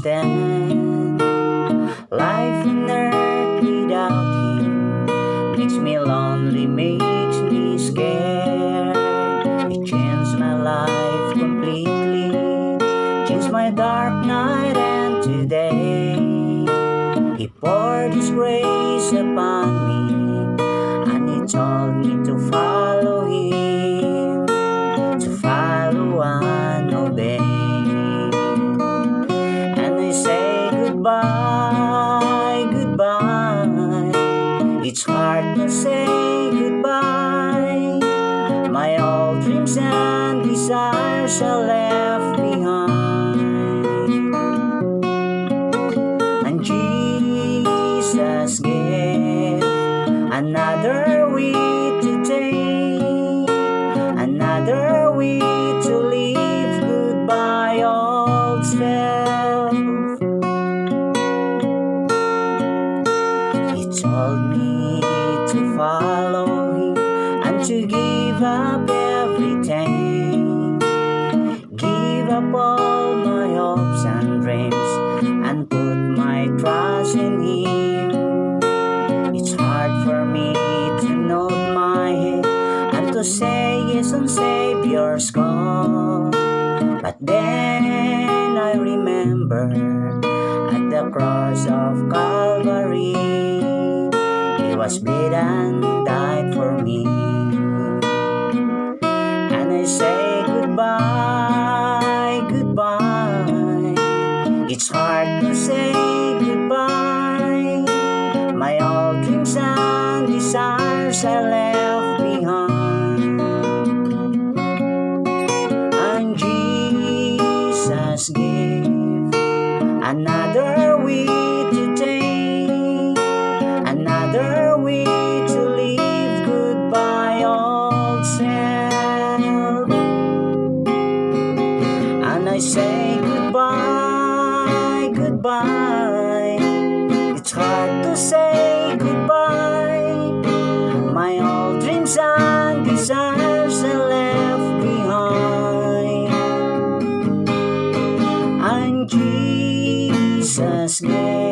understand. Life on earth without him makes me lonely, makes me scared. He changed my life completely, changed my dark night and today. He poured his grace upon me, and he told me to follow him, to follow and obey. And I say goodbye, goodbye. It's hard to say goodbye. My old dreams and desires are left behind. And Jesus gave another way to take, another way to live. Goodbye, old self. He told me to follow him and to give up everything, give up all my hopes and dreams and put my trust in him. It's hard for me to nod my head and to say yes on Savior's call, but then I remember at the cross of Calvary, he was beaten, died for me. And I say goodbye, goodbye. It's hard to say goodbye. My old dreams and desires are left behind. And Jesus gave another way to take, another way to live. Goodbye, old self. And I say goodbye, goodbye. It's hard to say goodbye. My old dreams and desires are left behind. And Jesus gave